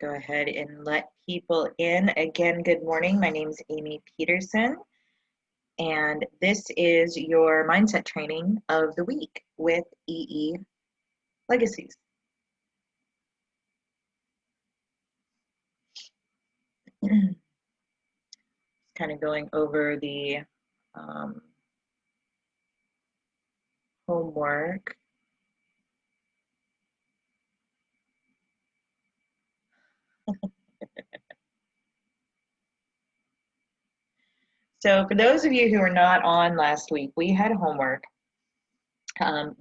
Go ahead and let people in. Again, good morning. My name is Amy Peterson, and this is your mindset training of the week with EE Legacies. Kind of going over the homework. So for those of you who were not on last week, we had homework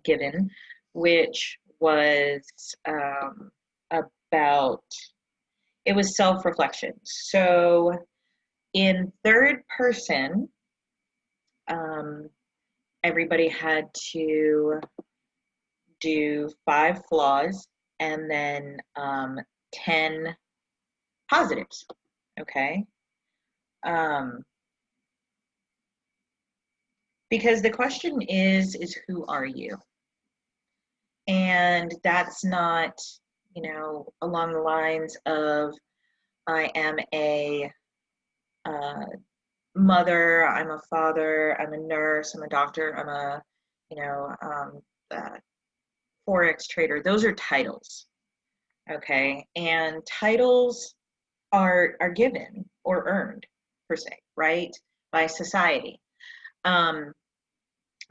given, which was about, it was self-reflection. So in third person, everybody had to do 5 flaws and then 10 positives, okay? Because the question is who are you? And that's not, along the lines of I am a mother, I'm a father, I'm a nurse, I'm a doctor, I'm a, Forex trader. Those are titles, okay? And titles are given or earned, per se, right, by society.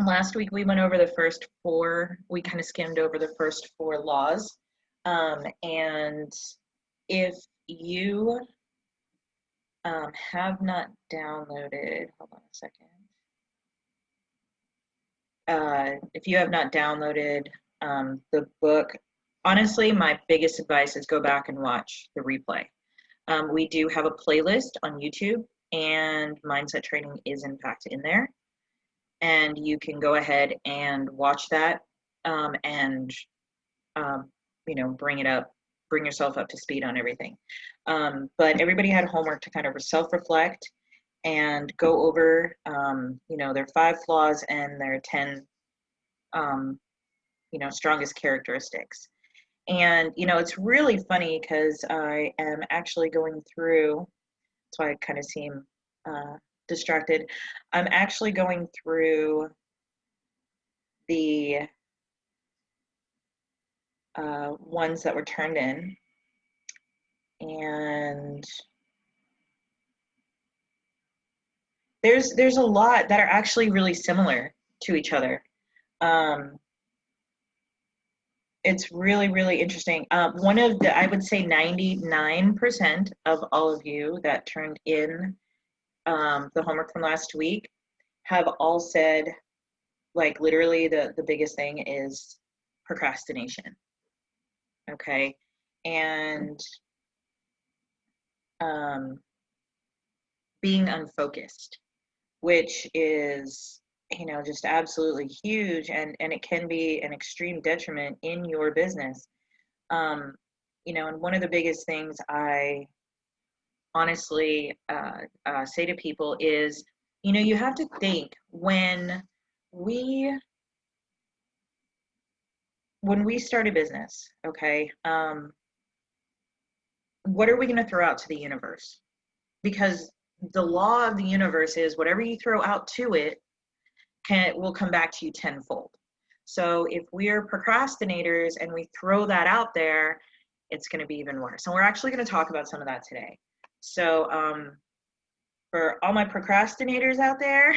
Last week we went over the first 4, we kind of skimmed over the first 4 laws. And if you have not downloaded, hold on a second. If you have not downloaded the book, honestly, my biggest advice is go back and watch the replay. We do have a playlist on YouTube, and mindset training is in fact in there. And you can go ahead and watch that and, bring yourself up to speed on everything. But everybody had homework to kind of self-reflect and go over, their 5 flaws and their 10, strongest characteristics. And, it's really funny because I am actually going through, that's why I kind of seem distracted. I'm actually going through the ones that were turned in, and there's a lot that are actually really similar to each other. It's really, really interesting. One of the, I would say 99% of all of you that turned in the homework from last week have all said, like, literally the biggest thing is procrastination. Okay. And being unfocused, which is, just absolutely huge, and it can be an extreme detriment in your business. And one of the biggest things I honestly say to people is, you have to think when we start a business, okay, what are we going to throw out to the universe? Because the law of the universe is whatever you throw out to it will come back to you tenfold. So if we're procrastinators and we throw that out there, it's going to be even worse. And we're actually going to talk about some of that today. So for all my procrastinators out there,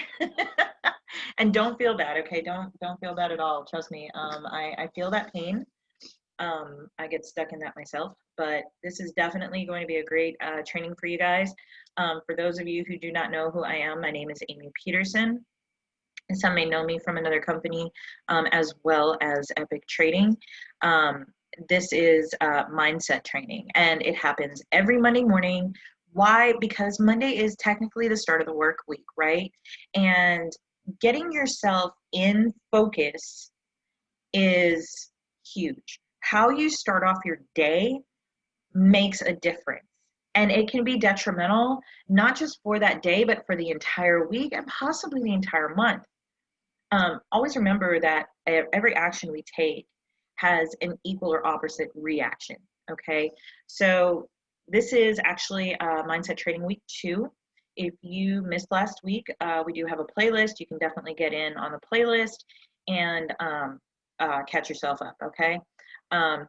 and don't feel bad, okay? Don't feel bad at all. Trust me. I feel that pain. I get stuck in that myself, but this is definitely going to be a great training for you guys. For those of you who do not know who I am, my name is Amy Peterson. And some may know me from another company, as well as Epic Trading. This is mindset training, and it happens every Monday morning. Why? Because Monday is technically the start of the work week, right? And getting yourself in focus is huge. How you start off your day makes a difference. And it can be detrimental, not just for that day, but for the entire week and possibly the entire month. Always remember that every action we take has an equal or opposite reaction, okay? So this is actually Mindset Training Week 2. If you missed last week, we do have a playlist. You can definitely get in on the playlist and catch yourself up, okay? Um,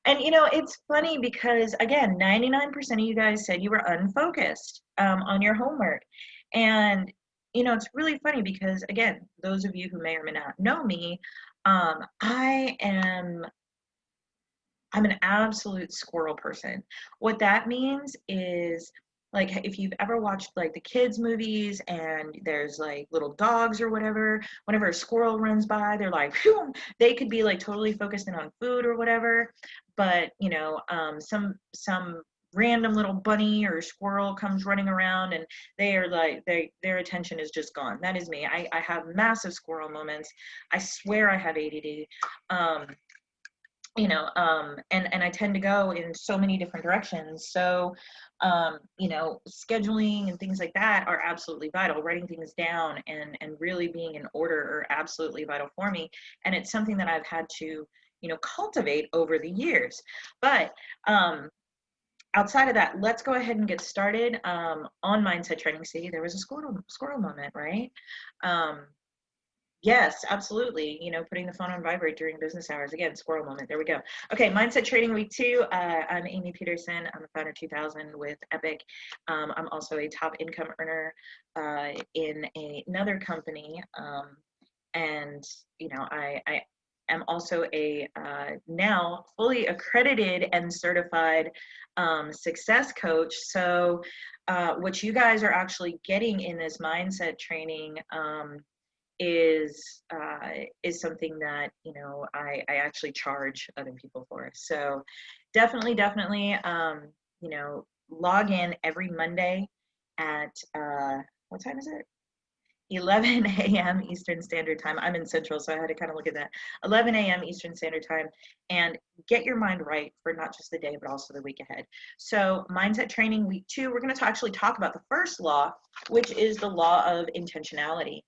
and it's funny because, again, 99% of you guys said you were unfocused on your homework. And, it's really funny because, again, those of you who may or may not know me, I'm an absolute squirrel person. What that means is, like, if you've ever watched like the kids movies and there's like little dogs or whatever, whenever a squirrel runs by, they're like, phew, they could be like totally focused in on food or whatever. But some random little bunny or squirrel comes running around and they are like, their attention is just gone. That is me. I have massive squirrel moments. I swear I have ADD. And I tend to go in so many different directions. So, scheduling and things like that are absolutely vital. Writing things down and really being in order are absolutely vital for me. And it's something that I've had to, cultivate over the years. But outside of that, let's go ahead and get started on Mindset Training. See, there was a squirrel moment, right? Yes, absolutely. Putting the phone on vibrate during business hours. Again, squirrel moment. There we go. Okay, Mindset Training Week 2. I'm Amy Peterson. I'm the founder 2000 with Epic. I'm also a top income earner in another company. And, I am also a now fully accredited and certified success coach. So what you guys are actually getting in this mindset training is something that I actually charge other people for. So definitely log in every Monday at what time is it? 11 a.m. Eastern Standard Time. I'm in Central, so I had to kind of look at that. 11 a.m. Eastern Standard Time, and get your mind right for not just the day, but also the week ahead. So Mindset Training Week 2, we're going to actually talk about the first law, which is the law of intentionality.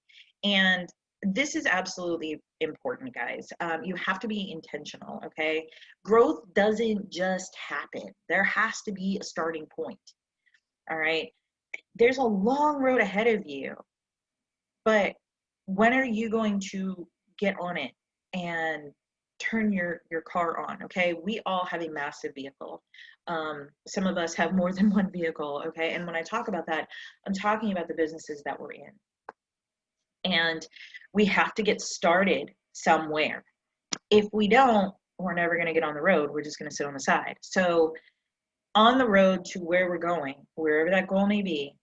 And this is absolutely important, guys. You have to be intentional, okay? Growth doesn't just happen. There has to be a starting point, all right? There's a long road ahead of you. But when are you going to get on it and turn your car on? Okay, we all have a massive vehicle. Some of us have more than one vehicle. Okay, and when I talk about that, I'm talking about the businesses that we're in. And we have to get started somewhere. If we don't, we're never going to get on the road. We're just going to sit on the side. So on the road to where we're going, wherever that goal may be,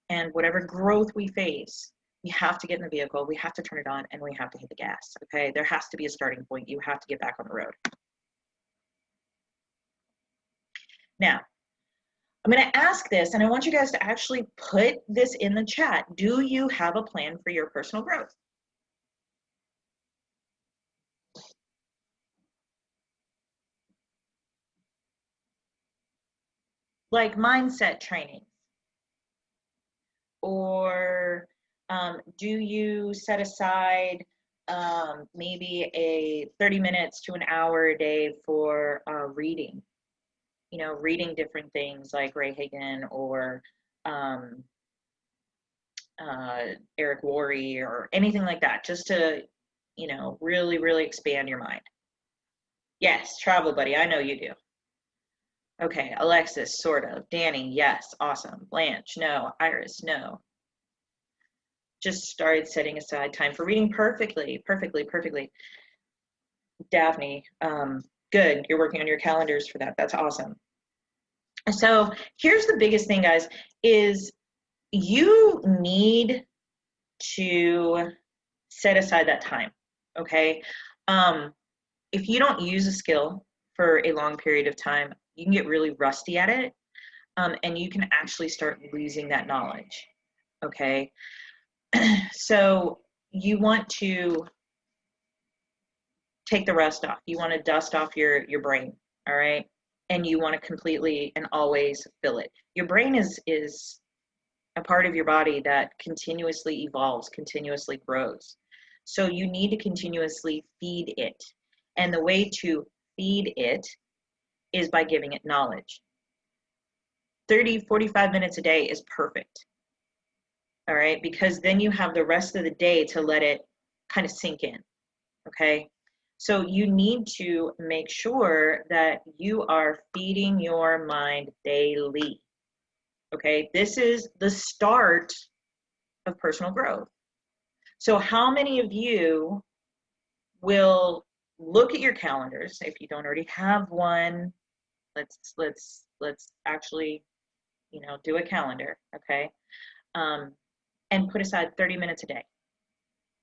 and whatever growth we face, we have to get in the vehicle, we have to turn it on, and we have to hit the gas, okay? There has to be a starting point. You have to get back on the road. Now, I'm going to ask this, and I want you guys to actually put this in the chat. Do you have a plan for your personal growth? Like mindset training, or do you set aside maybe a 30 minutes to an hour a day for reading? Reading different things like Ray Hagan or Eric Worre or anything like that, just to, really, really expand your mind. Yes, travel buddy, I know you do. Okay, Alexis, sort of. Danny, yes, awesome. Blanche, no. Iris, no. Just started setting aside time for reading. Perfectly. Daphne, good. You're working on your calendars for that. That's awesome. So here's the biggest thing, guys, is you need to set aside that time, okay? If you don't use a skill for a long period of time, you can get really rusty at it, and you can actually start losing that knowledge, okay? So you want to take the rust off. You want to dust off your brain, all right? And you want to completely and always fill it. Your brain is a part of your body that continuously evolves, continuously grows. So you need to continuously feed it. And the way to feed it is by giving it knowledge. 30, 45 minutes a day is perfect. All right, because then you have the rest of the day to let it kind of sink in. Okay, so you need to make sure that you are feeding your mind daily. Okay, this is the start of personal growth. So how many of you will look at your calendars? If you don't already have one, let's actually, do a calendar, okay? And put aside 30 minutes a day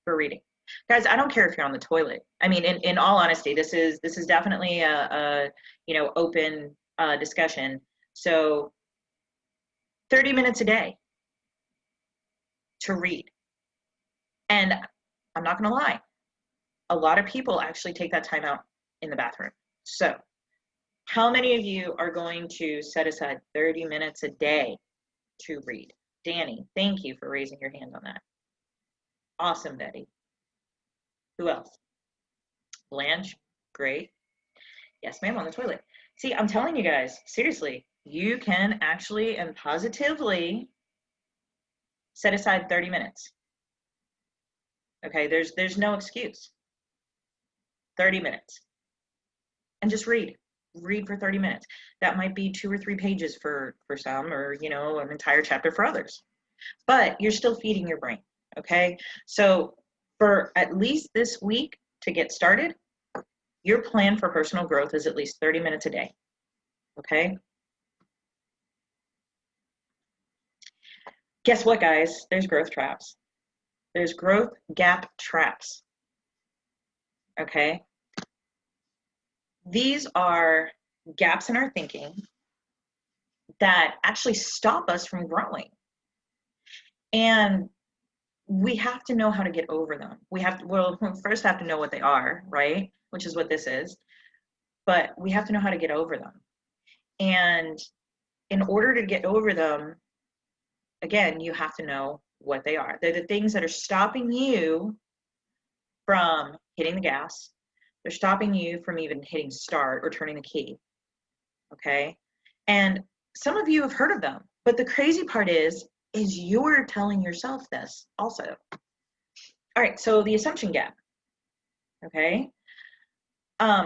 for reading. Guys, I don't care if you're on the toilet. I mean, in all honesty, this is definitely a open discussion. So 30 minutes a day to read. And I'm not gonna lie, a lot of people actually take that time out in the bathroom. So how many of you are going to set aside 30 minutes a day to read? Danny, thank you for raising your hand on that. Awesome, Betty. Who else? Blanche, great. Yes, ma'am, on the toilet. See, I'm telling you guys, seriously, you can actually and positively set aside 30 minutes. Okay, there's no excuse. 30 minutes. And just read. Read for 30 minutes. That might be 2 or 3 pages for some, or an entire chapter for others. But you're still feeding your brain, okay? So for at least this week to get started, your plan for personal growth is at least 30 minutes a day, okay? Guess what, guys? There's growth traps. There's growth gap traps, okay? These are gaps in our thinking that actually stop us from growing. And we have to know how to get over them. We first have to know what they are, right? Which is what this is. But we have to know how to get over them. And in order to get over them, again, you have to know what they are. They're the things that are stopping you from hitting the gas. They're stopping you from even hitting start or turning the key, okay? And some of you have heard of them, but the crazy part is you're telling yourself this also. All right, so the assumption gap, okay?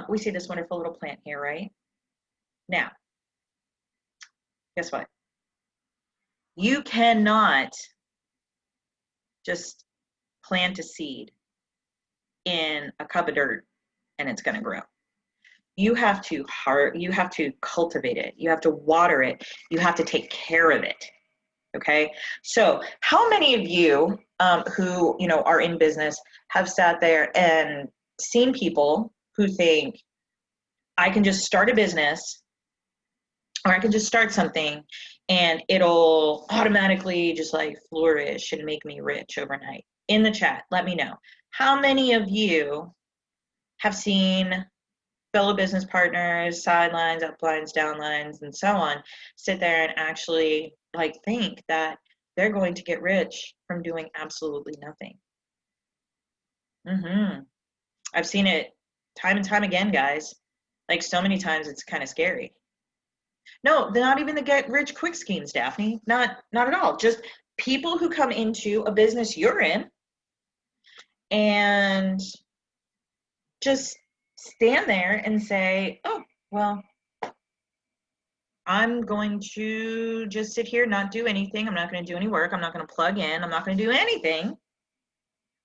We see this wonderful little plant here, right? Now, guess what? You cannot just plant a seed in a cup of dirt and it's going to grow. You have to cultivate it. You have to water it. You have to take care of it. Okay. So how many of you who, are in business have sat there and seen people who think I can just start a business or I can just start something and it'll automatically just like flourish and make me rich overnight? In the chat, let me know. How many of you have seen fellow business partners, sidelines, uplines, downlines, and so on, sit there and actually think that they're going to get rich from doing absolutely nothing? I've seen it time and time again, guys. So many times it's kind of scary. No, they're not even the get rich quick schemes, Daphne. Not at all. Just people who come into a business you're in and just stand there and say, oh, well, I'm going to just sit here, not do anything. I'm not going to do any work. I'm not going to plug in. I'm not going to do anything,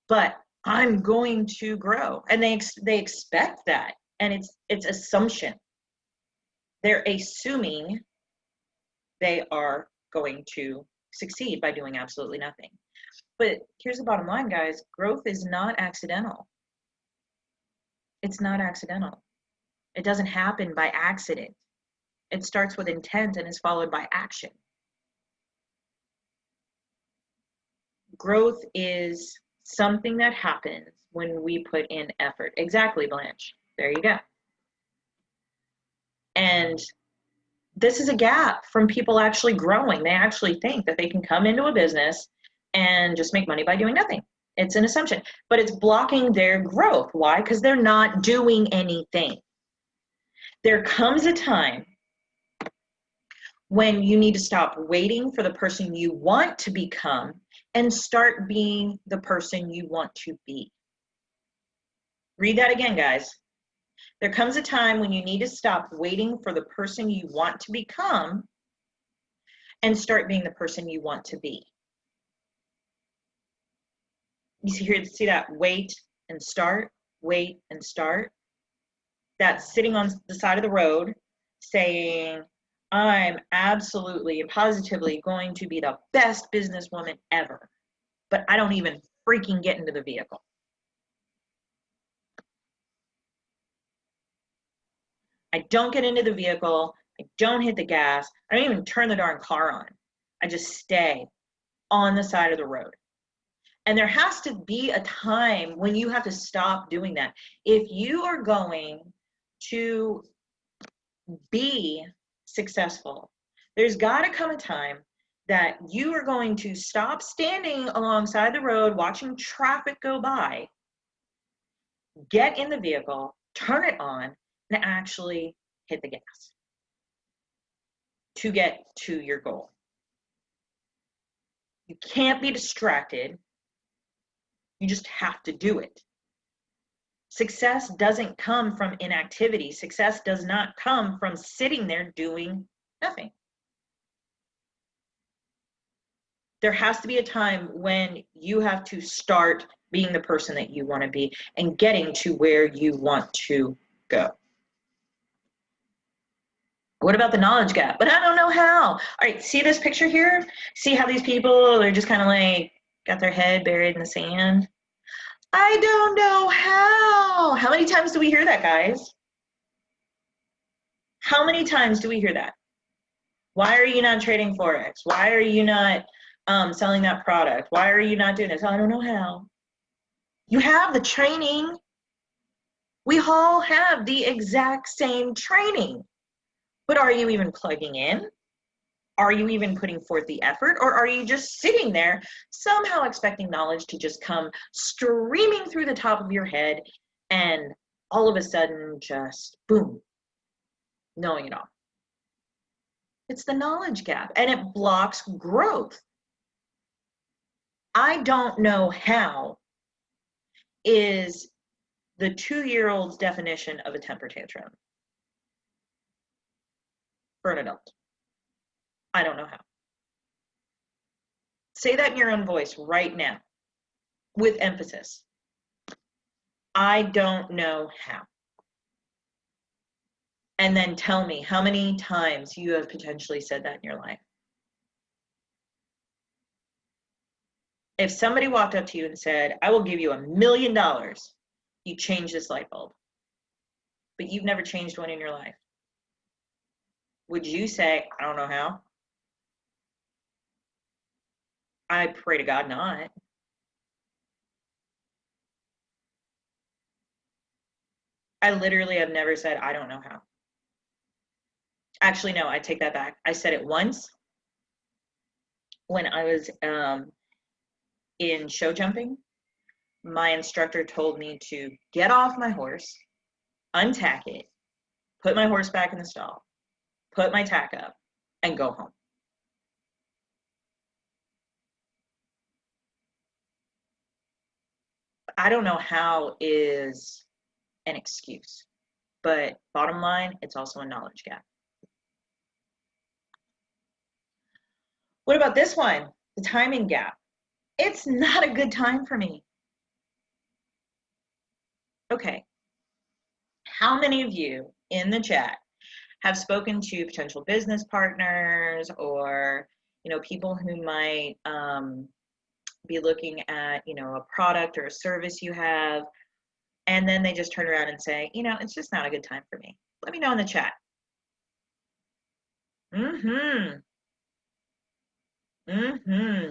but I'm going to grow. And they expect that. And it's assumption. They're assuming they are going to succeed by doing absolutely nothing. But here's the bottom line, guys. Growth is not accidental. It's not accidental. It doesn't happen by accident. It starts with intent and is followed by action. Growth is something that happens when we put in effort. Exactly, Blanche. There you go. And this is a gap from people actually growing. They actually think that they can come into a business and just make money by doing nothing. It's an assumption, but it's blocking their growth. Why? Because they're not doing anything. There comes a time when you need to stop waiting for the person you want to become and start being the person you want to be. Read that again, guys. There comes a time when you need to stop waiting for the person you want to become and start being the person you want to be. You see that wait and start, wait and start? That's sitting on the side of the road saying, I'm absolutely and positively going to be the best businesswoman ever, but I don't even freaking get into the vehicle. I don't get into the vehicle. I don't hit the gas. I don't even turn the darn car on. I just stay on the side of the road. And there has to be a time when you have to stop doing that. If you are going to be successful, there's got to come a time that you are going to stop standing alongside the road watching traffic go by, get in the vehicle, turn it on, and actually hit the gas to get to your goal. You can't be distracted. You just have to do it. Success doesn't come from inactivity. Success does not come from sitting there doing nothing. There has to be a time when you have to start being the person that you want to be and getting to where you want to go. What about the knowledge gap? But I don't know how. All right, see this picture here? See how these people are just kind of like got their head buried in the sand? I don't know how. How many times do we hear that, guys? How many times do we hear that? Why are you not trading Forex? Why are you not selling that product? Why are you not doing this? I don't know how. You have the training. We all have the exact same training. But are you even plugging in? Are you even putting forth the effort? Or are you just sitting there somehow expecting knowledge to just come streaming through the top of your head and all of a sudden just boom, knowing it all? It's the knowledge gap and it blocks growth. I don't know how is the 2-year-old's definition of a temper tantrum for an adult. I don't know how. Say that in your own voice right now with emphasis. I don't know how. And then tell me how many times you have potentially said that in your life. If somebody walked up to you and said, I will give you $1 million, you change this light bulb, but you've never changed one in your life, would you say, I don't know how? I pray to God not. I literally have never said, I don't know how. Actually, no, I take that back. I said it once when I was in show jumping. My instructor told me to get off my horse, untack it, put my horse back in the stall, put my tack up, and go home. I don't know how is an excuse, but bottom line, it's also a knowledge gap. What about this one? The timing gap. It's not a good time for me. Okay. How many of you in the chat have spoken to potential business partners or, people who might be looking at, a product or a service you have, and then they just turn around and say, it's just not a good time for me? Let me know in the chat.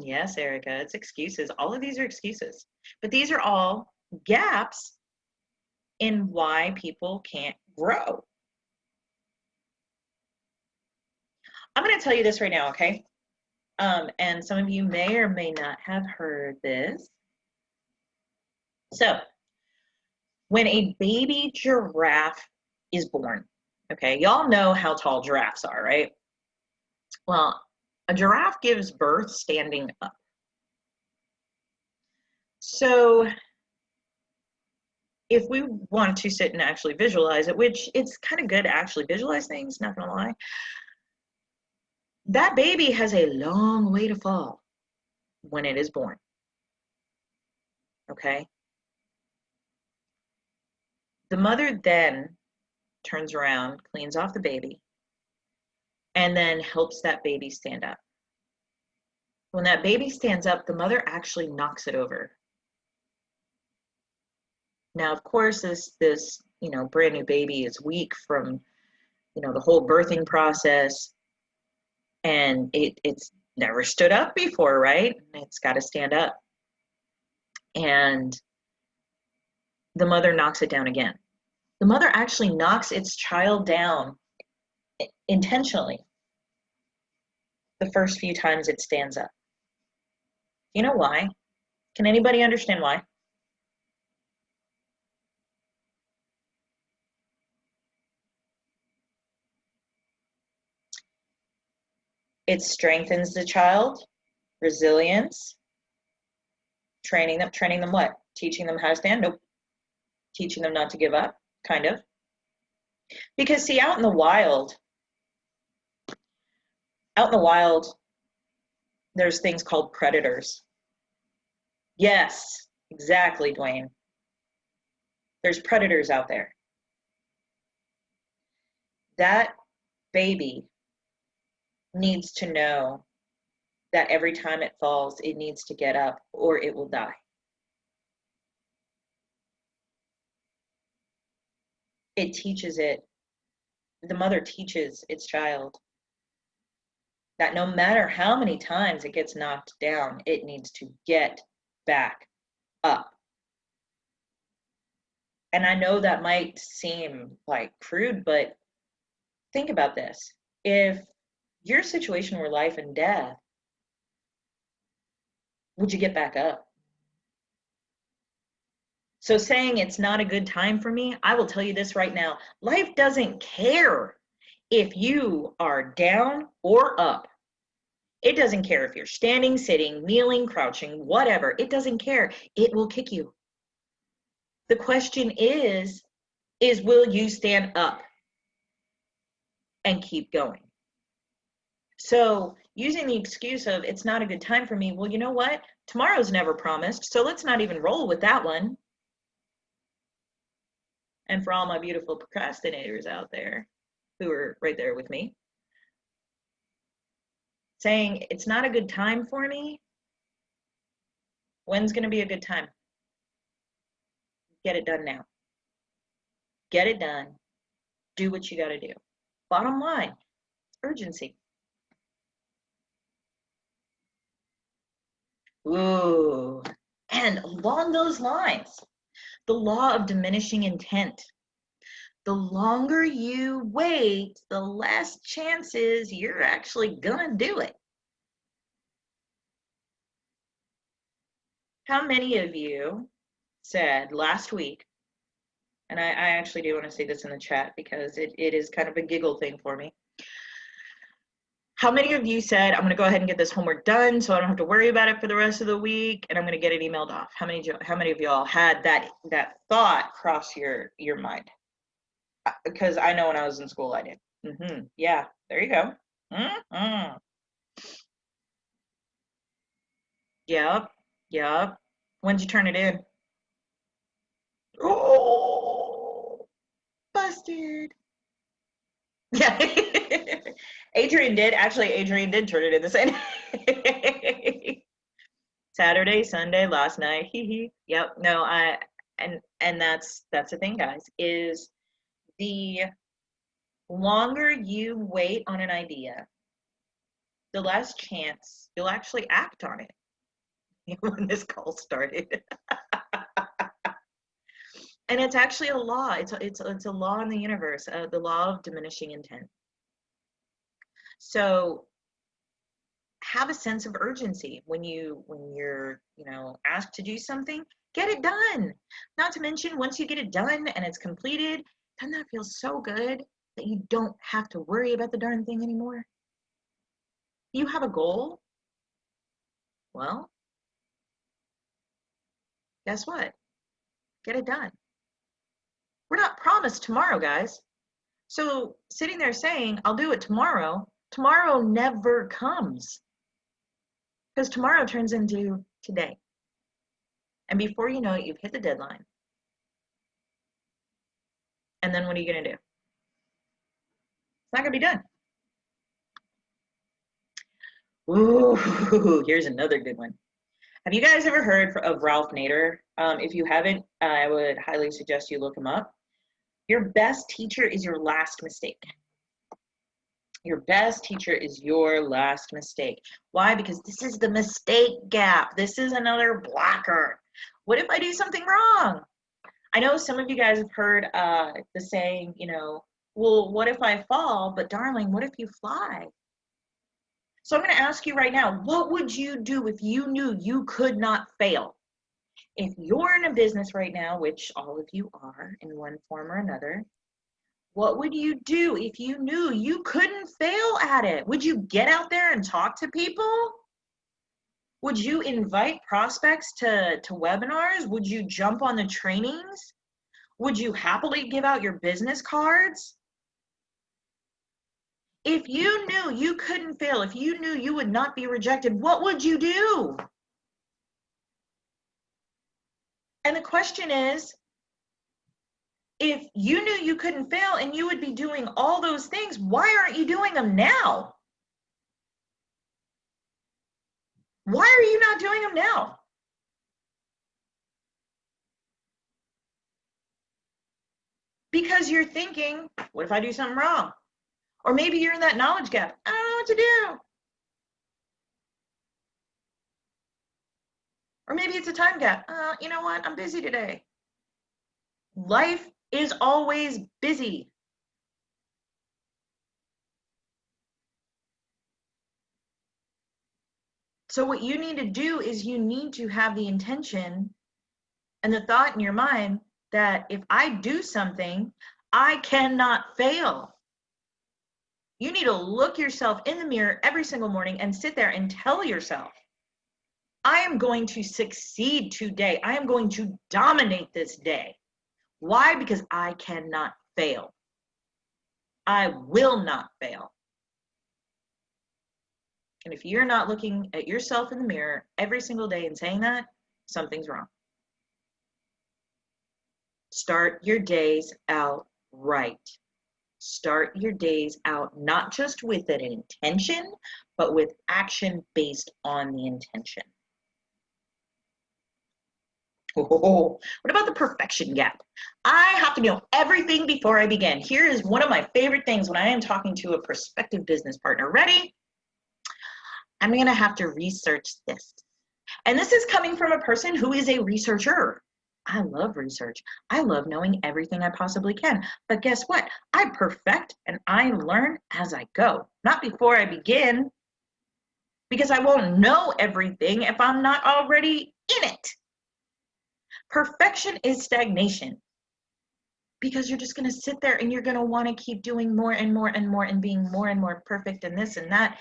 Yes, Erica, it's excuses. All of these are excuses, but these are all gaps in why people can't grow. I'm going to tell you this right now, okay? And some of you may or may not have heard this. So, when a baby giraffe is born, Okay, y'all know how tall giraffes are, right? Well, a giraffe gives birth standing up. So if we want to sit and actually visualize it, which it's kind of good to actually visualize things, not gonna lie, that baby has a long way to fall when it is born. Okay? The mother then turns around, cleans off the baby, and then helps that baby stand up. When that baby stands up, the mother actually knocks it over. Now, of course, this brand new baby is weak from the whole birthing process, and it's never stood up before, right? It's got to stand up, and the mother knocks it down again. The mother actually knocks its child down intentionally the first few times it stands up. You know why? Can anybody understand why? It strengthens the child, resilience, training them what? Teaching them how to stand? Nope. Teaching them not to give up, kind of. Because see, out in the wild, there's things called predators. Yes, exactly, Dwayne. There's predators out there. That baby needs to know that every time it falls, it needs to get up or it will die. It teaches it, the mother teaches its child that no matter how many times it gets knocked down, it needs to get back up. And I know that might seem like crude, but think about this. If your situation were life and death, would you get back up? So saying it's not a good time for me, I will tell you this right now. Life doesn't care if you are down or up. It doesn't care if you're standing, sitting, kneeling, crouching, whatever. It doesn't care. It will kick you. The question is will you stand up and keep going? So using the excuse of it's not a good time for me, well, you know what? Tomorrow's never promised, so let's not even roll with that one. And for all my beautiful procrastinators out there who are right there with me, saying it's not a good time for me, when's going to be a good time? Get it done now. Get it done. Do what you got to do. Bottom line, urgency. Ooh. And along those lines, the law of diminishing intent. The longer you wait, the less chances you're actually gonna do it. How many of you said last week, and I actually do want to say this in the chat because it is kind of a giggle thing for me. How many of you said, I'm going to go ahead and get this homework done so I don't have to worry about it for the rest of the week and I'm going to get it emailed off? How many of y'all had that thought cross your mind? Because I know when I was in school, I did. Yeah, there you go. Yep. When'd you turn it in? Oh, busted. Yeah. Adrian did turn it in the same Saturday, Sunday, last night. Yep. No, and that's the thing, guys, is the longer you wait on an idea, the less chance you'll actually act on it. When this call started. And it's actually a law. It's a law in the universe, the law of diminishing intent. So have a sense of urgency when you're asked to do something. Get it done. Not to mention, once you get it done and it's completed, doesn't that feel so good? that you don't have to worry about the darn thing anymore? You have a goal? Well, guess what? Get it done. We're not promised tomorrow, guys. So sitting there saying, I'll do it tomorrow, tomorrow never comes. Because tomorrow turns into today. And before you know it, you've hit the deadline. And then what are you going to do? It's not going to be done. Ooh, here's another good one. Have you guys ever heard of Ralph Nader? If you haven't, I would highly suggest you look him up. Your best teacher is your last mistake. Your best teacher is your last mistake. Why? Because this is the mistake gap. This is another blocker. What if I do something wrong? I know some of you guys have heard the saying, you know, well, what if I fall? But darling, what if you fly? So I'm going to ask you right now, what would you do if you knew you could not fail? If you're in a business right now, which all of you are in one form or another, what would you do if you knew you couldn't fail at it? Would you get out there and talk to people? Would you invite prospects to webinars? Would you jump on the trainings? Would you happily give out your business cards? If you knew you couldn't fail, if you knew you would not be rejected, what would you do? And the question is, if you knew you couldn't fail and you would be doing all those things, why aren't you doing them now? Why are you not doing them now? Because you're thinking, what if I do something wrong? Or maybe you're in that knowledge gap. I don't know what to do. Or maybe it's a time gap. You know what? I'm busy today. Life is always busy. So what you need to do is you need to have the intention and the thought in your mind that if I do something, I cannot fail. You need to look yourself in the mirror every single morning and sit there and tell yourself, I am going to succeed today. I am going to dominate this day. Why? Because I cannot fail. I will not fail. And if you're not looking at yourself in the mirror every single day and saying that, something's wrong. Start your days out right. Start your days out not just with an intention, but with action based on the intention. Oh, what about the perfection gap? I have to know everything before I begin. Here is one of my favorite things when I am talking to a prospective business partner. Ready? I'm going to have to research this. And this is coming from a person who is a researcher. I love research. I love knowing everything I possibly can. But guess what? I perfect and I learn as I go, not before I begin, because I won't know everything if I'm not already in it. Perfection is stagnation, because you're just going to sit there and you're going to want to keep doing more and more and more and being more and more perfect and this and that.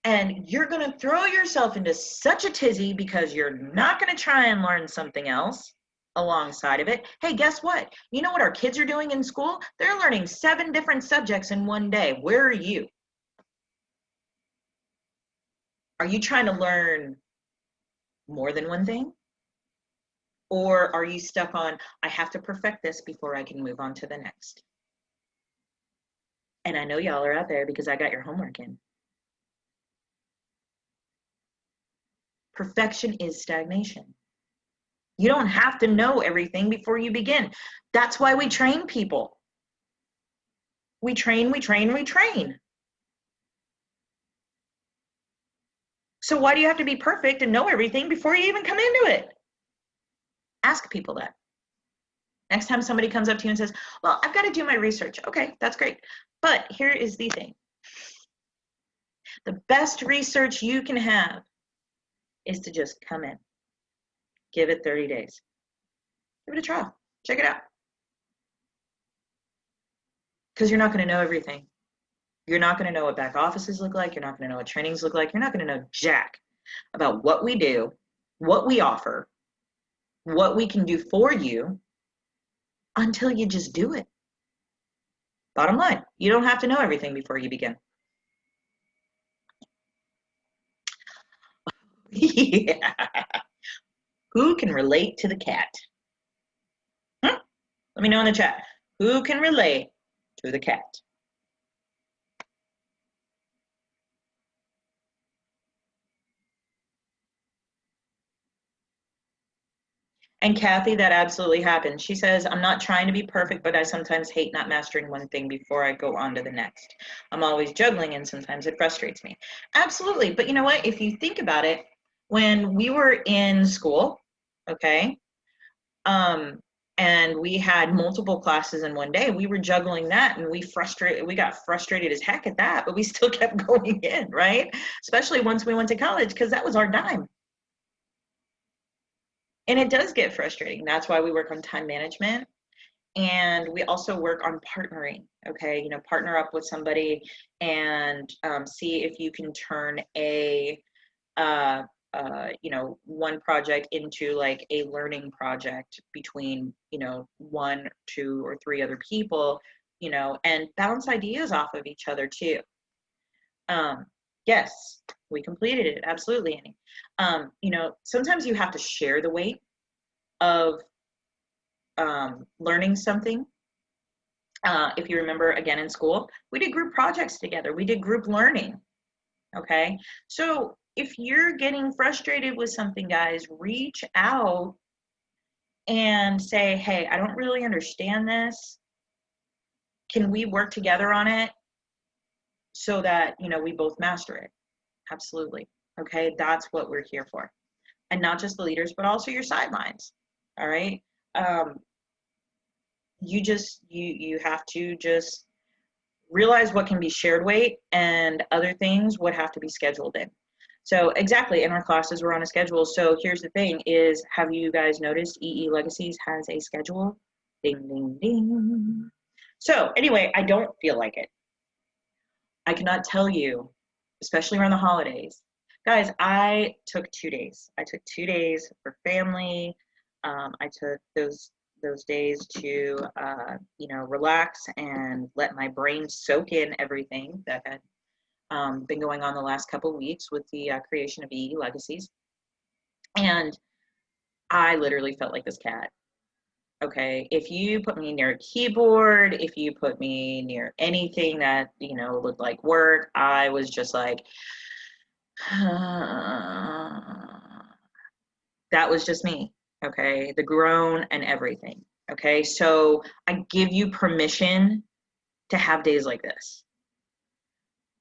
And you're going to throw yourself into such a tizzy because you're not going to try and learn something else alongside of it. Hey, guess what? You know what our kids are doing in school? They're learning 7 different subjects in one day. Where are you? Are you trying to learn more than one thing? Or are you stuck on, I have to perfect this before I can move on to the next? And I know y'all are out there because I got your homework in. Perfection is stagnation. You don't have to know everything before you begin. That's why we train people. We train, we train, we train. So why do you have to be perfect and know everything before you even come into it? Ask people that. Next time somebody comes up to you and says, well, I've got to do my research. Okay, that's great. But here is the thing. The best research you can have is to just come in. Give it 30 days. Give it a trial. Check it out. because you're not going to know everything. You're not going to know what back offices look like. You're not going to know what trainings look like. You're not going to know jack about what we do, what we offer, what we can do for you until you just do it. Bottom line, you don't have to know everything before you begin. Yeah. Who can relate to the cat? Let me know in the chat. Who can relate to the cat? And Kathy, that absolutely happens. She says, I'm not trying to be perfect, but I sometimes hate not mastering one thing before I go on to the next. I'm always juggling, and sometimes it frustrates me. Absolutely. But you know what? If you think about it, when we were in school, okay, and we had multiple classes in one day, we were juggling that, and we got frustrated as heck at that, but we still kept going in, right? Especially once we went to college, because that was our dime. And it does get frustrating. That's why we work on time management. And we also work on partnering, okay? You know, partner up with somebody and see if you can turn you know, one project into like a learning project between, you know, 1, 2, or 3 other people, you know, and bounce ideas off of each other too. Yes, we completed it. Absolutely, Annie. You know, sometimes you have to share the weight of learning something. If you remember, again, in school, we did group projects together. We did group learning, okay? So if you're getting frustrated with something, guys, reach out and say, hey, I don't really understand this. Can we work together on it so that, you know, we both master it? Absolutely, okay? That's what we're here for. And not just the leaders, but also your sidelines, all right? You have to just realize what can be shared weight and other things would have to be scheduled in. So exactly, in our classes we're on a schedule. So here's the thing is, have you guys noticed EE Legacies has a schedule? Ding, ding, ding. So anyway, I don't feel like it. I cannot tell you, especially around the holidays. Guys, I took 2 days. I took 2 days for family. I took those days to you know, relax and let my brain soak in everything that had been going on the last couple of weeks with the creation of EE Legacies. And I literally felt like this cat. Okay, if you put me near a keyboard, if you put me near anything that, you know, looked like work, I was just like, that was just me. Okay, the groan and everything. Okay, so I give you permission to have days like this.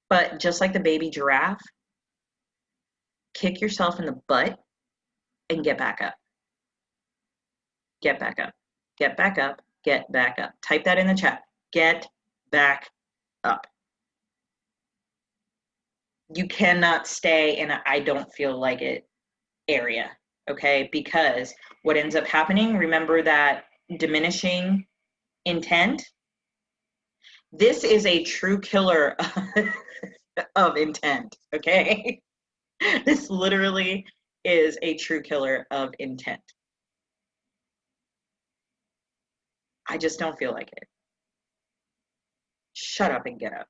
But just like the baby giraffe, kick yourself in the butt and get back up. Get back up. Get back up. Get back up. Type that in the chat. Get back up. You cannot stay in a I don't feel like it area, okay? Because what ends up happening, remember that diminishing intent? This is a true killer of intent, okay? This literally is a true killer of intent. I just don't feel like it. Shut up and get up.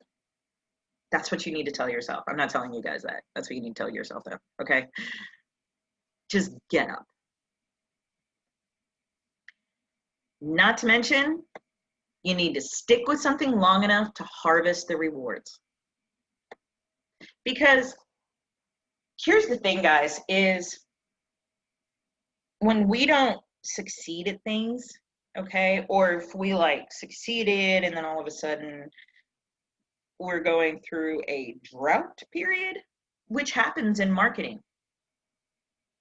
That's what you need to tell yourself. I'm not telling you guys that. That's what you need to tell yourself though, okay? Just get up. Not to mention, you need to stick with something long enough to harvest the rewards. Because here's the thing, guys, is when we don't succeed at things, okay, or if we like succeeded and then all of a sudden we're going through a drought period, which happens in marketing.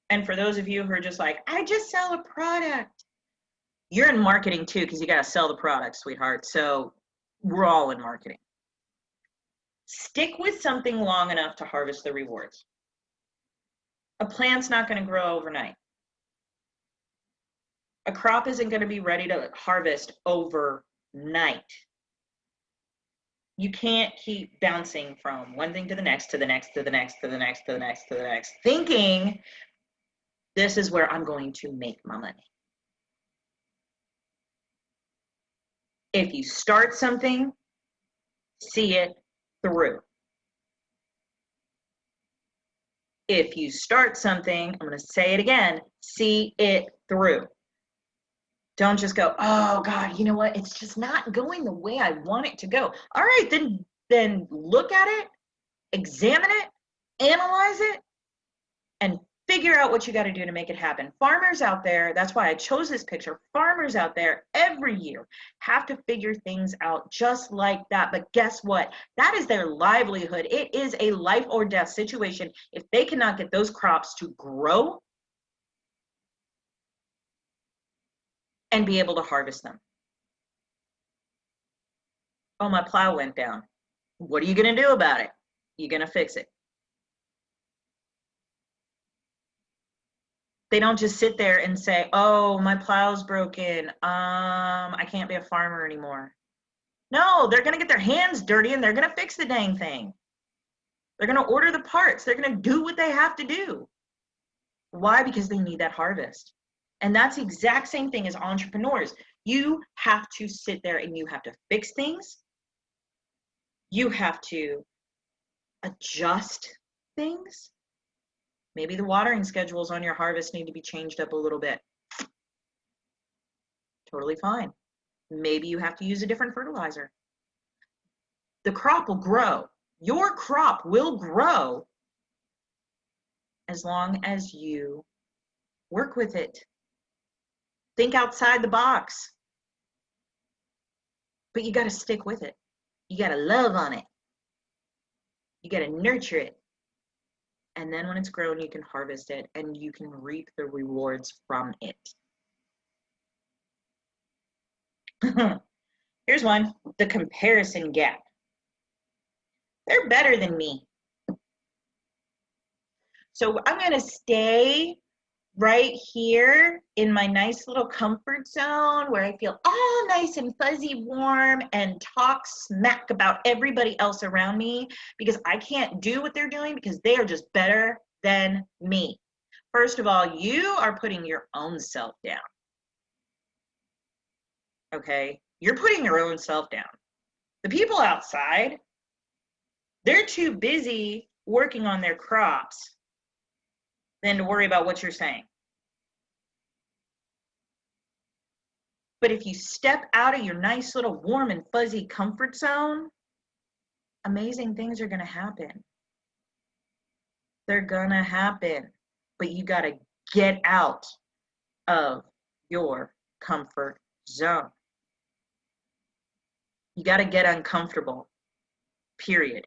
And for those of you who are just like, I just sell a product, you're in marketing too, because you got to sell the product, sweetheart. So we're all in marketing. Stick with something long enough to harvest the rewards. A plant's not going to grow overnight. A crop isn't going to be ready to harvest overnight. You can't keep bouncing from one thing to the next, to the next, to the next, to the next, to the next, to the next, thinking this is where I'm going to make my money. If you start something, see it through. If you start something, I'm going to say it again, see it through. Don't just go, oh God, you know what? It's just not going the way I want it to go. All right, then look at it, examine it, analyze it, and figure out what you got to do to make it happen. Farmers out there, that's why I chose this picture. Farmers out there every year have to figure things out just like that. But guess what? That is their livelihood. It is a life or death situation. If they cannot get those crops to grow and be able to harvest them. Oh, my plow went down. What are you going to do about it? You're going to fix it. They don't just sit there and say, oh, my plow's broken. I can't be a farmer anymore. No, they're going to get their hands dirty and they're going to fix the dang thing. They're going to order the parts. They're going to do what they have to do. Why? Because they need that harvest. And that's the exact same thing as entrepreneurs. You have to sit there and you have to fix things. You have to adjust things. Maybe the watering schedules on your harvest need to be changed up a little bit. Totally fine. Maybe you have to use a different fertilizer. The crop will grow. Your crop will grow as long as you work with it. Think outside the box. But you got to stick with it. You got to love on it. You got to nurture it. And then when it's grown, you can harvest it and you can reap the rewards from it. Here's one, the comparison gap. They're better than me. So I'm going to stay right here in my nice little comfort zone where I feel all nice and fuzzy warm and talk smack about everybody else around me because I can't do what they're doing because they are just better than me. First of all, you are putting your own self down. Okay? You're putting your own self down. The people outside, they're too busy working on their crops than to worry about what you're saying. But if you step out of your nice little warm and fuzzy comfort zone, amazing things are going to happen. They're going to happen. But you got to get out of your comfort zone. You got to get uncomfortable, period.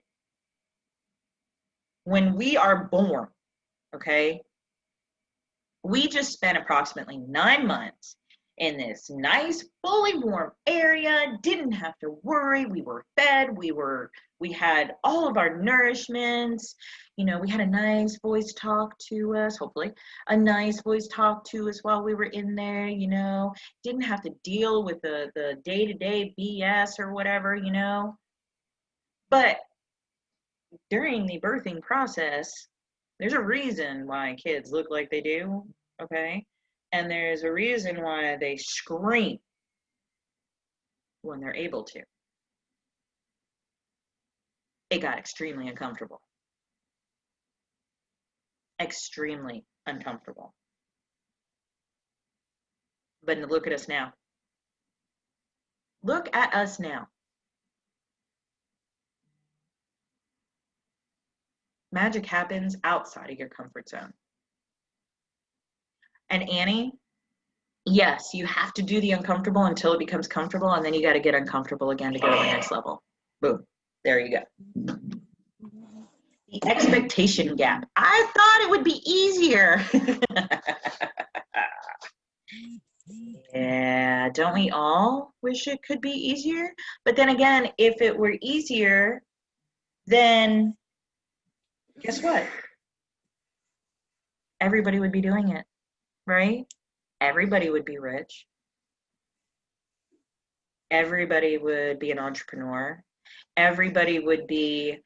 When we are born, okay, we just spent approximately 9 months in this nice, fully warm area, didn't have to worry, we were fed, we had all of our nourishments, you know, we had a nice voice talk to us, hopefully, a nice voice talk to us while we were in there, you know, didn't have to deal with the day-to-day BS or whatever, you know. But during the birthing process, there's a reason why kids look like they do, okay? And there's a reason why they scream when they're able to. It got extremely uncomfortable. Extremely uncomfortable. But look at us now. Look at us now. Magic happens outside of your comfort zone. And Annie, yes, you have to do the uncomfortable until it becomes comfortable, and then you got to get uncomfortable again to go to the next level. Boom. There you go. The expectation gap. I thought it would be easier. Yeah, don't we all wish it could be easier? But then again, if it were easier, then guess what? Everybody would be doing it, right? Everybody would be rich. Everybody would be an entrepreneur. everybody would be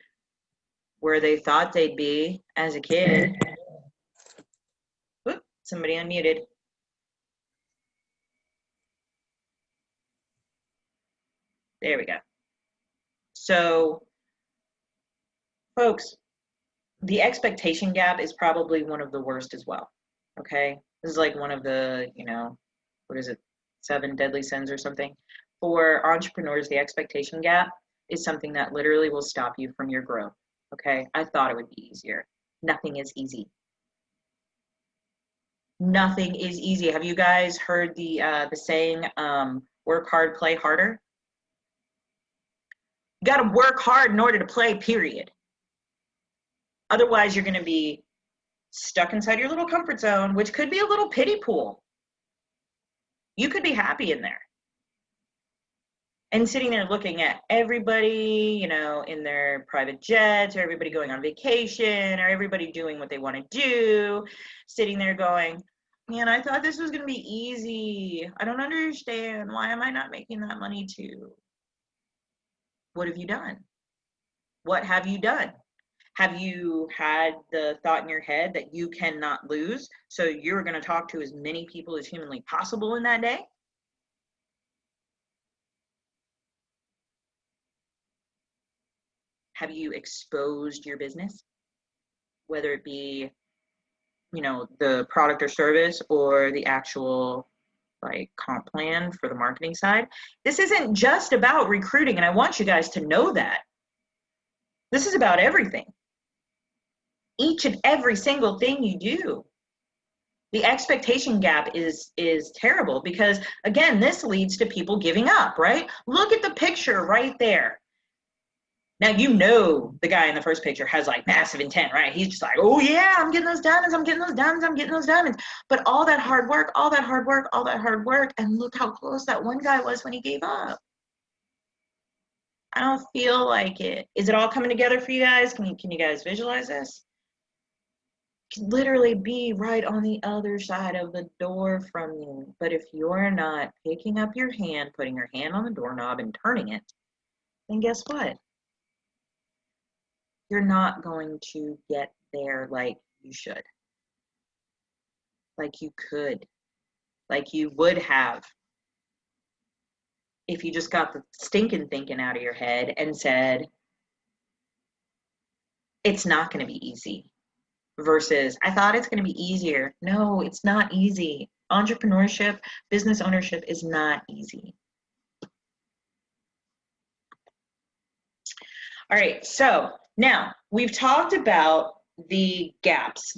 where they thought they'd be as a kid. Whoop, somebody unmuted. There we go. So, folks, the expectation gap is probably one of the worst as well. Okay? This is like one of the, what is it, 7 deadly sins or something. For entrepreneurs, the expectation gap is something that literally will stop you from your growth. Okay? I thought it would be easier. Nothing is easy. Nothing is easy. Have you guys heard the saying, work hard, play harder? You got to work hard in order to play, period. Otherwise, you're going to be stuck inside your little comfort zone, which could be a little pity pool. You could be happy in there. And sitting there looking at everybody, in their private jets, or everybody going on vacation, or everybody doing what they want to do, sitting there going, man, I thought this was going to be easy. I don't understand. Why am I not making that money too? What have you done? What have you done? Have you had the thought in your head that you cannot lose? So you're going to talk to as many people as humanly possible in that day? Have you exposed your business? Whether it be, the product or service, or the actual comp plan for the marketing side. This isn't just about recruiting, and I want you guys to know that. This is about everything. Each and every single thing you do. The expectation gap is terrible because, again, this leads to people giving up, right? Look at the picture right there. Now, the guy in the first picture has massive intent, right? He's just like, oh yeah, I'm getting those diamonds, I'm getting those diamonds, I'm getting those diamonds. But all that hard work, and look how close that one guy was when he gave up. I don't feel like it. Is it all coming together for you guys? Can you guys visualize this? It can literally be right on the other side of the door from you. But if you're not picking up your hand, putting your hand on the doorknob and turning it, then guess what? You're not going to get there like you should, like you could, like you would have, if you just got the stinking thinking out of your head and said, it's not going to be easy, versus, I thought it's going to be easier. No, it's not easy. Entrepreneurship, business ownership is not easy. All right, so now we've talked about the gaps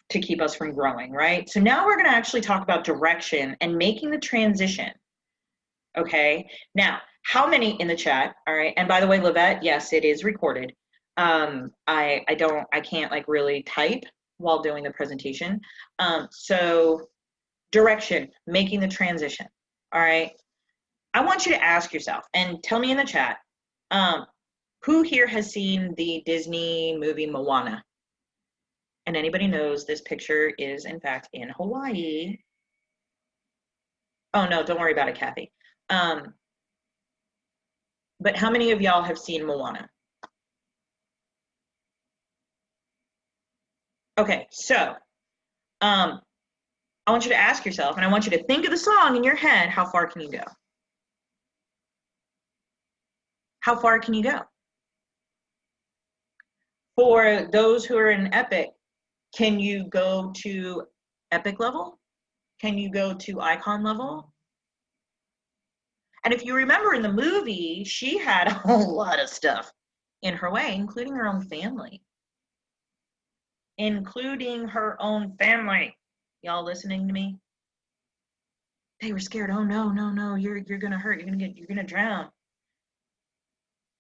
to keep us from growing, right? So now we're going to actually talk about direction and making the transition. Okay, now how many in the chat? All right, and by the way, Livette, yes, it is recorded. I can't really type while doing the presentation. So direction, making the transition. All right, I want you to ask yourself and tell me in the chat, who here has seen the Disney movie Moana? And anybody knows this picture is in fact in Hawaii. Oh no, don't worry about it, Kathy. But how many of y'all have seen Moana? Okay, so I want you to ask yourself, and I want you to think of the song in your head, how far can you go? How far can you go? For those who are in Epic, can you go to Epic level? Can you go to icon level? And if you remember in the movie, she had a lot of stuff in her way, including her own family. Including her own family. Y'all listening to me? They were scared. Oh no, you're gonna hurt, you're gonna drown.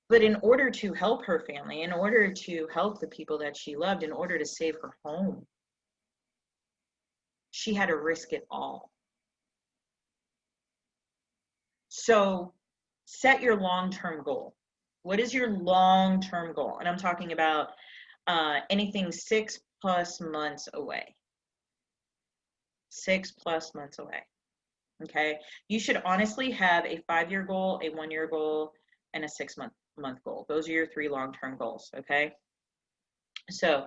But in order to help her family, in order to help the people that she loved, in order to save her home, she had to risk it all. So set your long-term goal. What is your long-term goal? And I'm talking about anything 6+ months away. 6+ months away. Okay. You should honestly have a 5-year goal, a 1-year goal, and a 6-month month goal. Those are your 3 long-term goals, okay? So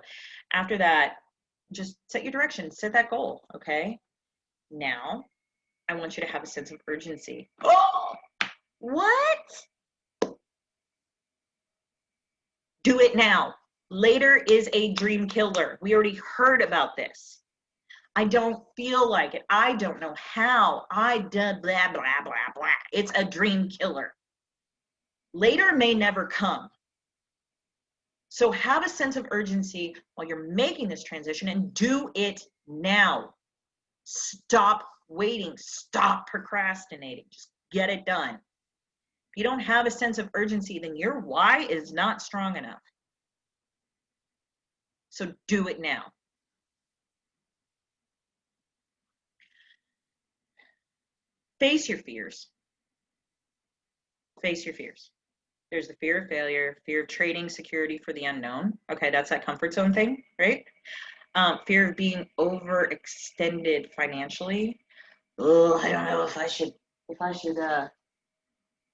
after that, just set your direction, set that goal, okay? Now, I want you to have a sense of urgency. Oh, what? Do it now. Later is a dream killer. We already heard about this. I don't feel like it. I don't know how. I did blah, blah, blah, blah. It's a dream killer. Later may never come. So have a sense of urgency while you're making this transition and do it now. Stop waiting. Stop procrastinating. Just get it done. If you don't have a sense of urgency, then your why is not strong enough. So do it now. Face your fears. Face your fears. There's the fear of failure, fear of trading security for the unknown. Okay, that's that comfort zone thing, right? Fear of being overextended financially. Oh, I don't know if I should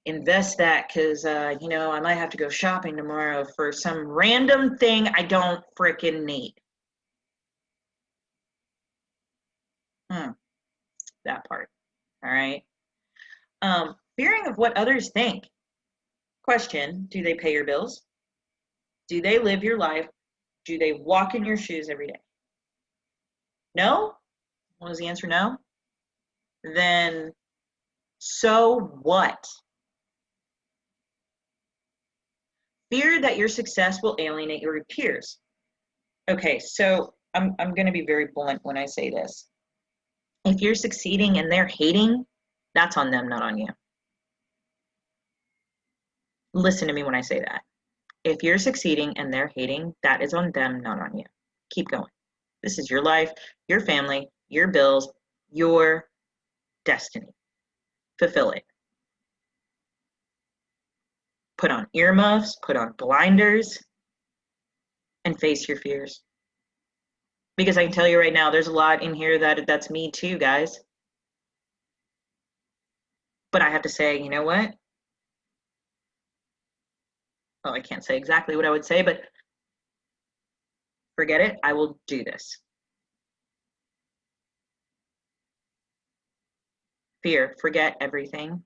invest that because you know, I might have to go shopping tomorrow for some random thing I don't frickin' need. That part. All right. Fearing of what others think. Question, do they pay your bills? Do they live your life? Do they walk in your shoes every day? No? What was the answer? No? Then so what? Fear that your success will alienate your peers. Okay, so I'm going to be very blunt when I say this. If you're succeeding and they're hating, that's on them, not on you. Listen to me when I say that. If you're succeeding and they're hating, that is on them, not on you. Keep going. This is your life, your family, your bills, your destiny. Fulfill it. Put on earmuffs, put on blinders, and face your fears. Because I can tell you right now, there's a lot in here that's me too, guys. But I have to say, you know what? Well, I can't say exactly what I would say, but forget it. I will do this. Fear, forget everything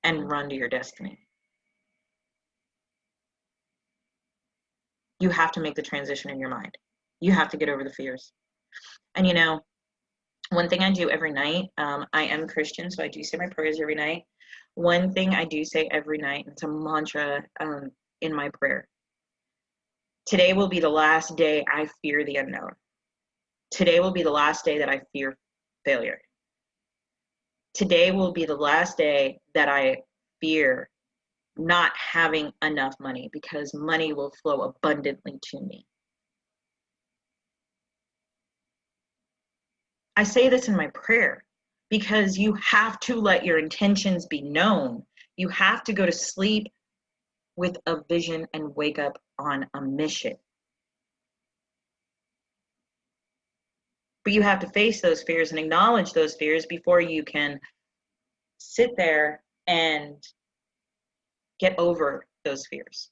and run to your destiny. You have to make the transition in your mind. You have to get over the fears. And you know, one thing I do every night, I am Christian, so I do say my prayers every night. One thing I do say every night, it's a mantra in my prayer. Today will be the last day I fear the unknown. Today will be the last day that I fear failure. Today will be the last day that I fear not having enough money, because money will flow abundantly to me. I say this in my prayer because you have to let your intentions be known. You have to go to sleep with a vision and wake up on a mission. But you have to face those fears and acknowledge those fears before you can sit there and get over those fears.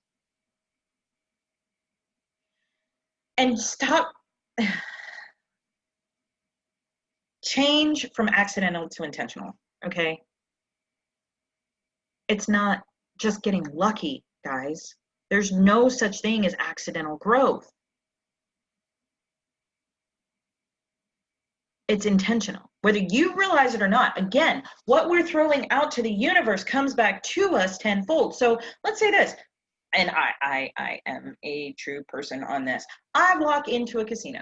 And stop. Change from accidental to intentional, okay? It's not just getting lucky, guys. There's no such thing as accidental growth. It's intentional, whether you realize it or not. Again, what we're throwing out to the universe comes back to us tenfold. So let's say this, and I am a true person on this. I walk into a casino,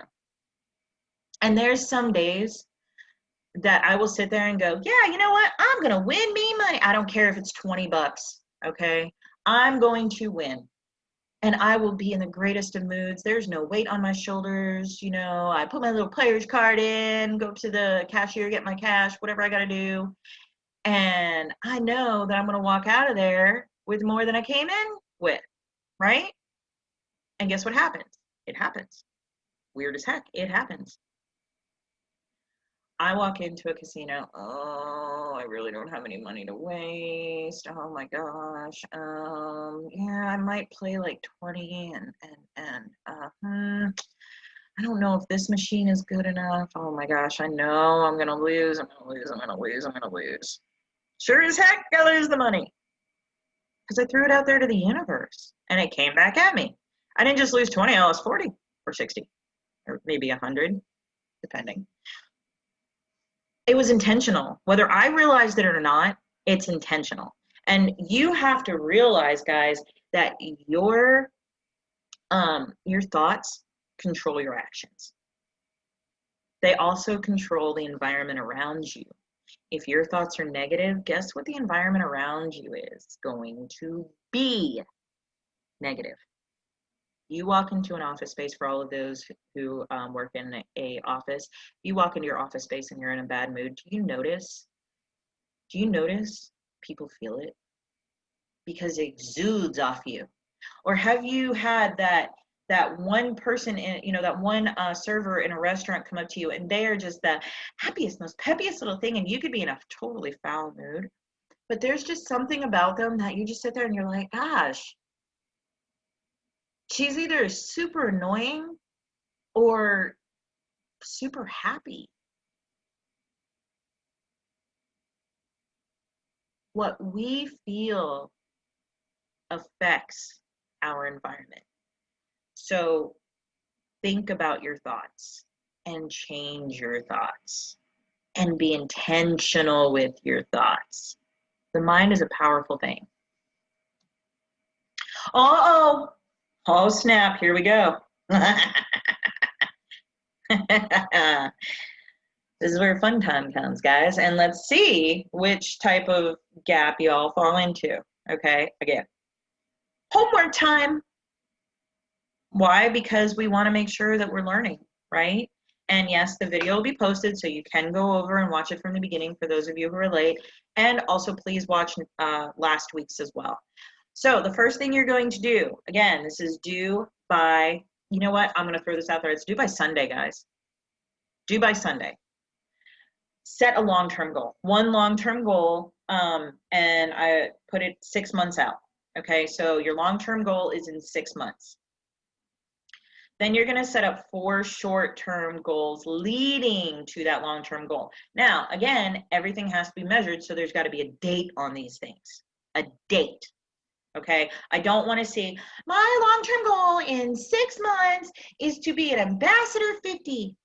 and there's some days that I will sit there and go, yeah, you know what? I'm going to win me money. I don't care if it's $20, okay? I'm going to win. And I will be in the greatest of moods. There's no weight on my shoulders. You know, I put my little player's card in, go to the cashier, get my cash, whatever I got to do. And I know that I'm going to walk out of there with more than I came in with, right? And guess what happens? It happens. Weird as heck, it happens. I walk into a casino, oh, I really don't have any money to waste. Oh my gosh. Yeah, I might play like 20 and I don't know if this machine is good enough. Oh my gosh, I know I'm gonna lose, I'm gonna lose, I'm gonna lose, I'm gonna lose. Sure as heck, I lose the money. Because I threw it out there to the universe and it came back at me. I didn't just lose 20, I lost 40 or 60 or maybe 100, depending. It was intentional. Whether I realized it or not, it's intentional. And you have to realize, guys, that your thoughts control your actions. They also control the environment around you. If your thoughts are negative, guess what the environment around you is going to be negative. You walk into an office space, for all of those who work in a office, you walk into your office space and you're in a bad mood, do you notice people feel it? Because it exudes off you. Or have you had that one person in, that one server in a restaurant come up to you and they are just the happiest, most peppiest little thing, and you could be in a totally foul mood, but there's just something about them that you just sit there and you're like, gosh, she's either super annoying or super happy. What we feel affects our environment. So think about your thoughts and change your thoughts and be intentional with your thoughts. The mind is a powerful thing. Oh snap, here we go. This is where fun time comes, guys. And let's see which type of gap you all fall into. Okay, again. Homework time. Why? Because we want to make sure that we're learning, right? And yes, the video will be posted, so you can go over and watch it from the beginning for those of you who are late. And also, please watch last week's as well. So the first thing you're going to do, again, this is due by, you know what? I'm going to throw this out there. It's due by Sunday, guys. Due by Sunday. Set a long-term goal. One long-term goal, and I put it 6 months out. Okay, so your long-term goal is in 6 months. Then you're going to set up 4 short-term goals leading to that long-term goal. Now, again, everything has to be measured, so there's got to be a date on these things. A date. Okay, I don't want to say my long-term goal in 6 months is to be an ambassador 50.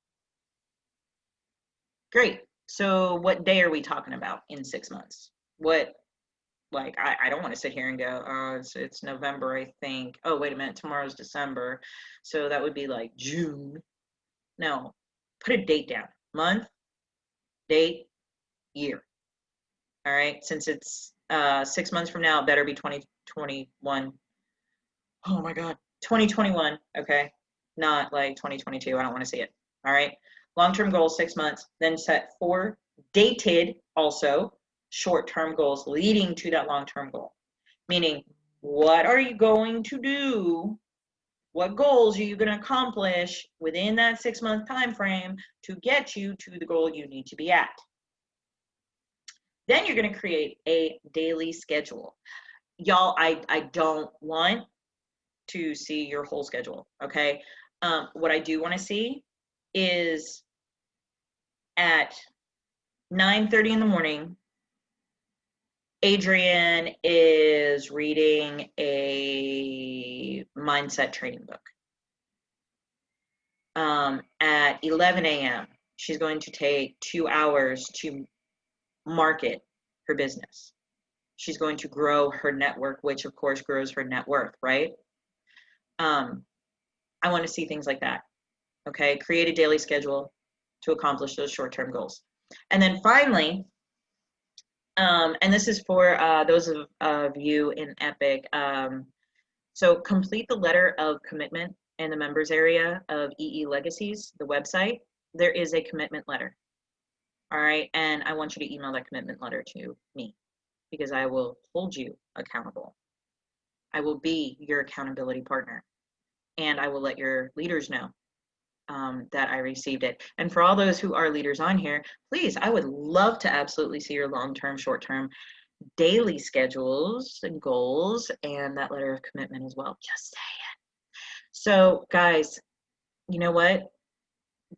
Great. So what day are we talking about in 6 months? What, like, I don't want to sit here and go, oh, it's November, I think. Oh, wait a minute, tomorrow's December. So that would be like June. No, put a date down. Month, date, year. All right, since it's 6 months from now, it better be 2021. Oh my God, 2021, okay? Not like 2022, I don't want to see it. All right, long-term goal, 6 months, then set 4 dated also short-term goals leading to that long-term goal. Meaning, what are you going to do? What goals are you going to accomplish within that 6-month time frame to get you to the goal you need to be at? Then you're going to create a daily schedule. Y'all, I don't want to see your whole schedule, okay? What I do want to see is at 9:30 in the morning, Adrienne is reading a mindset training book. At 11 a.m., she's going to take 2 hours to market her business. She's going to grow her network, which of course grows her net worth, right? I want to see things like that. Okay, create a daily schedule to accomplish those short-term goals. And then finally, and this is for those of you in Epic, so complete the letter of commitment in the members area of EE Legacies, the website. There is a commitment letter. All right, and I want you to email that commitment letter to me because I will hold you accountable. I will be your accountability partner, and I will let your leaders know that I received it. And for all those who are leaders on here, please, I would love to absolutely see your long-term, short-term, daily schedules and goals and that letter of commitment as well. Just saying. So guys, you know what?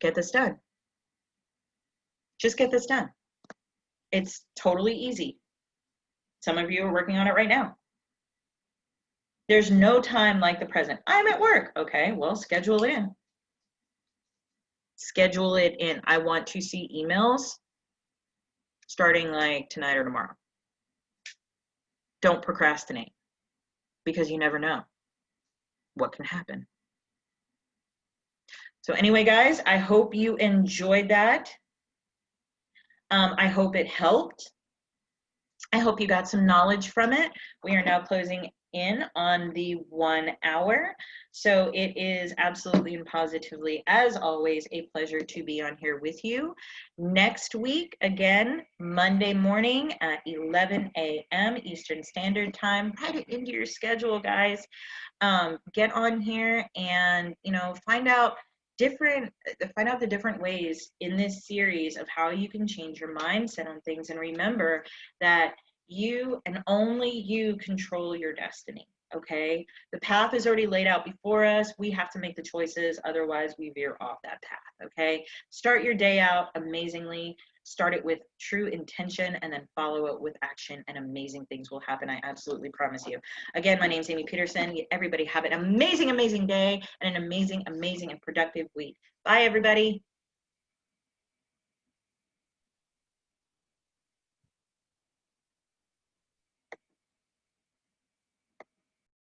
Get this done. Just get this done. It's totally easy. Some of you are working on it right now. There's no time like the present. I'm at work. Okay, well, schedule it in. Schedule it in. I want to see emails starting like tonight or tomorrow. Don't procrastinate, because you never know what can happen. So anyway, guys, I hope you enjoyed that. I hope it helped. I hope you got some knowledge from it. We are now closing in on the 1 hour. So it is absolutely and positively, as always, a pleasure to be on here with you. Next week, again, Monday morning at 11 a.m. Eastern Standard Time. Write it into your schedule, guys. Get on here and, you know, find out the different ways in this series of how you can change your mindset on things. And remember that you and only you control your destiny. Okay, the path is already laid out before us. We have to make the choices, otherwise we veer off that path. Okay, start your day out amazingly. Start it with true intention and then follow it with action, and amazing things will happen. I absolutely promise you. Again, my name is Amy Peterson. Everybody have an amazing, amazing day and an amazing, amazing and productive week. Bye, everybody.